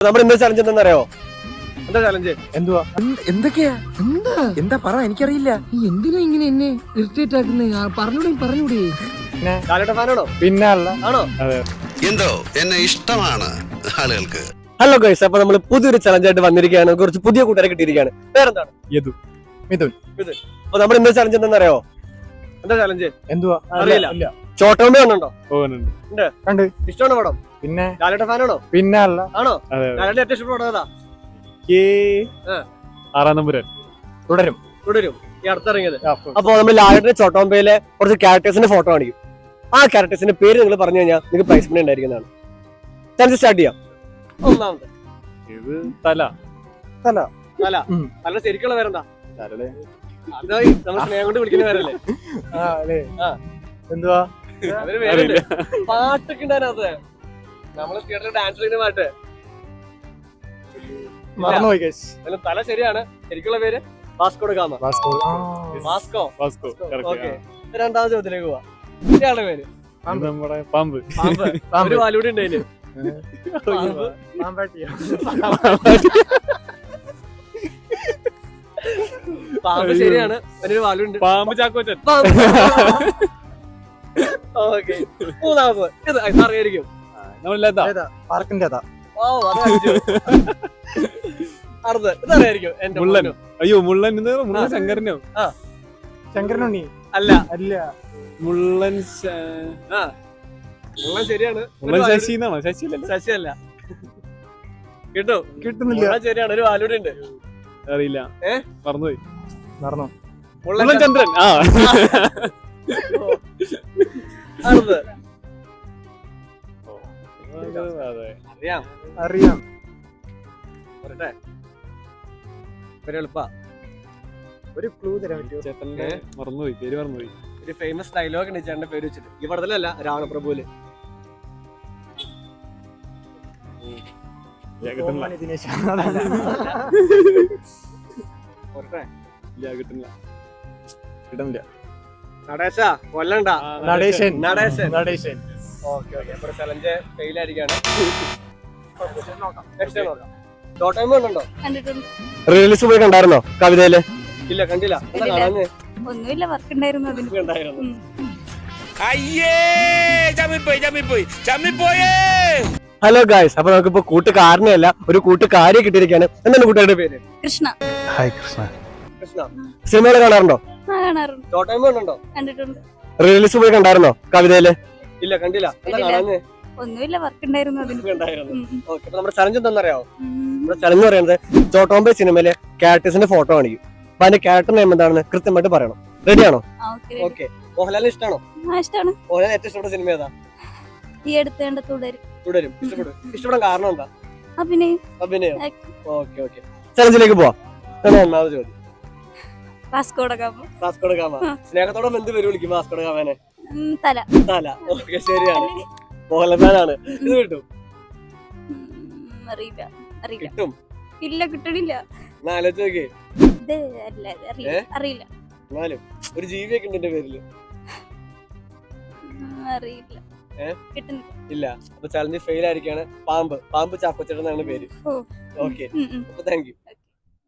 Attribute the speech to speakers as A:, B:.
A: നമ്മുടെ ഇന്നത്തെ ചലഞ്ച് എന്താണെന്നറിയോ? എന്താ ചലഞ്ച്?
B: എന്തുവാ? എന്തൊക്കെയാ? എന്താ പറ, എനിക്കറിയില്ല.
C: എന്തിനാ ഇങ്ങനെ എന്നെ ഇറിറ്റേറ്റ് ആക്കുന്നത്? പറഞ്ഞൂടെ
A: ലാലേട്ടൻ ഫാനാണോ?
B: പിന്നെ
A: ആണോ?
D: എന്തോ എന്നെ ഇഷ്ടമാണ് ആളുകൾക്ക്.
A: ഹലോ ഗൈസ്, അപ്പൊ നമ്മൾ പുതിയൊരു ചലഞ്ചായിട്ട് വന്നിരിക്കുകയാണ്. കുറച്ച് പുതിയ കൂട്ടുകാരെ കിട്ടിയിരിക്കുകയാണ്. പേരെന്താണ്?
B: മിഥുൻ.
A: അപ്പൊ നമ്മുടെ ഇന്നത്തെ ചലഞ്ച് എന്താണെന്നറിയോ? എന്താ ചലഞ്ച്?
B: എന്തുവാ?
A: അറിയില്ല. ചോട്ടോമ്പി കണ്ടോ?
B: കണ്ട്.
A: ഇഷ്ടമാണോ പടം?
B: പിന്നെ
A: ലാലേട്ടൻ ഫാനാണോ?
B: പിന്നെ
A: ആണോ? ലാലേട്ടൻ ഏറ്റവും ഇഷ്ടപ്പെട്ട പടം ഏതാ?
B: 6 നമ്പർ തുടരും.
A: ഈ അടുത്തിറങ്ങിയത്. അപ്പൊ നമ്മൾ ലാലേട്ടന്റെ ചോട്ടോമ്പയിലെ കുറച്ച് ക്യാരക്ടേഴ്സിന്റെ ഫോട്ടോ കാണിക്കും. ആ ക്യാരക്ടേഴ്സിന്റെ പേര് നിങ്ങൾ പറഞ്ഞു കഴിഞ്ഞാൽ നിങ്ങൾക്ക് പ്രൈസ് മണി ഉണ്ടായിരിക്കുന്നതാണ്. ചലഞ്ച് സ്റ്റാർട്ട് ചെയ്യാം. ഒന്നാമത് തല ശരിക്കുള്ള പേരെന്താ? അതായി നമ്മൾ സ്നേഹം കൊണ്ട് വിളിക്കുന്ന പേരല്ലേ?
B: എന്തുവാ?
A: അതൊരു പേരുണ്ട്. പാട്ടൊക്കെ ഉണ്ടായിരുന്നത് നമ്മള് തിയേറ്ററിൽ ഡാൻസ് കളിക്കുന്ന പാട്ട്.
B: മറന്നുപോയി.
A: തല ശരിയാണ്. ശരിക്കുള്ള പേര് വാസ്കോ ഗാമ. വാസ്കോ. ഓക്കെ, രണ്ടാമത്തെ ചോദ്യത്തിലേക്ക് പോവാ. ഇയാളുടെ പേര്?
B: പാമ്പ്.
A: ഒരു വാലൂടി ഉണ്ട് അതിന്. പാമ്പ് ശരിയാണ്. അതിനൊരു വാലുണ്ട്.
B: പാമ്പ് ചാക്കോച്ചൻ.
A: ഓക്കെ, മൂന്നാമത് അറിയായിരിക്കും.
B: പാർക്കിന്റെ
A: ഇതറിയായിരിക്കും. എന്റെ
B: മുള്ളൻ. അയ്യോ, മുള്ളൻ. ശങ്കരനോ? ശങ്കരനുണ്ണി.
A: അല്ല.
B: മുള്ളൻ.
A: മുള്ളൻ ശരിയാണ്.
B: ശശിന്നാണോ?
A: ശശിയല്ല. കിട്ടുന്നില്ല. ശരിയാണ്. ഒരു വാലൂടെ ഉണ്ട്.
B: അറിയില്ല. മറന്നുപോയി.
A: മുള്ളൻ
B: ചന്ദ്രൻ.
A: അറിയാം. എളുപ്പാ.
B: ഒരു ക്ലൂ തരാൻ പറ്റുമോ? മറന്നുപോയി, പേര് മറന്നുപോയി.
A: ഒരു ഫേമസ് ഡയലോഗ് ഉണ്ട് ചേട്ടന്റെ പേര് വെച്ചിട്ട്. ഈ പടത്തിലല്ല, രാവണപ്രഭുവില്. നടേശ കൊല്ലണ്ട. നടേശൻ. ചലഞ്ച് ഫെയിൽ ആയിരിക്കാണ്. റിലീസ് പോയി കണ്ടായിരുന്നോ കവിതയില്? ഇല്ല, കണ്ടില്ല.
E: ഒന്നുമില്ല, വർക്ക് ഉണ്ടായിരുന്നു.
A: ഹലോ ഗായ്സ്, അപ്പൊ നമുക്കിപ്പോ കൂട്ടുകാരനെ അല്ല, ഒരു കൂട്ടുകാരിയെ കിട്ടിയിരിക്കാണ്. എന്താണ് കൂട്ടുകാരുടെ പേര്?
E: കൃഷ്ണ.
B: ഹായ് കൃഷ്ണ.
A: സിനിമകൾ കാണാറുണ്ടോ?
E: കാണാറുണ്ട്.
A: ചോട്ടോമ്പി കണ്ടോ?
E: കണ്ടിട്ടുണ്ട്.
A: റിലീസ് പോയി കണ്ടായിരുന്നോ കവിതയില്? ഇല്ല, കണ്ടില്ല.
E: ഒന്നുമില്ല, വർക്ക് ഉണ്ടായിരുന്നു.
A: ഓക്കെ, അപ്പൊ നമ്മുടെ ചലഞ്ച് എന്താണെന്നറിയാവോ? നമ്മുടെ ചലഞ്ച് പറയുന്നത് ചോട്ടോമ്പി സിനിമയിലെ ക്യാരക്ടേഴ്സിന്റെ ഫോട്ടോ കാണിക്കും. അപ്പൊ അതിന്റെ ക്യാരക്ടർ നെയിം എന്താണെന്ന് കൃത്യമായിട്ട് പറയണം. റെഡിയാണോ?
E: ഓക്കെ.
A: മോഹൻലാലിന് ഇഷ്ടമാണോ?
E: ഇഷ്ടമാണ്.
A: മോഹൻലാൽ ഏറ്റവും ഇഷ്ടപ്പെട്ട സിനിമ ഏതാ?
E: ഈ അടുത്തേണ്ട തുടരും.
A: ഇഷ്ടപ്പെടാൻ കാരണം എന്താ?
E: അഭിനയം.
A: ഓക്കെ. ചലഞ്ചിലേക്ക് പോവാം. ഒന്നാമത് ചോദ്യം.
E: Vasco da Gama.
A: സ്നേഹത്തോടെ എന്ത് പേര് വിളിക്കും വാസ്കോ ഡ ഗാമനെ?
E: തല.
A: ഓക്കെ, ശരിയാണ്. മോഹൻലാലാണ്. ഇത് കിട്ടും?
E: അറിയില്ല.
A: കിട്ടും?
E: ഇല്ല, കിട്ടണില്ല.
A: ആലോചിച്ച് നോക്കി.
E: അറിയില്ല.
A: എന്നാലും ഒരു ജീവിയൊക്കെ ഉണ്ട് എന്റെ പേരില്.
E: അറിയില്ല.
A: ഇല്ല. അപ്പൊ ചലഞ്ച് ഫെയിൽ ആയിരിക്കാണ്. പാമ്പ് ചാക്കോച്ചേട്ടൻ എന്നാണ് പേര്. ഓക്കെ, അപ്പൊ താങ്ക് യു.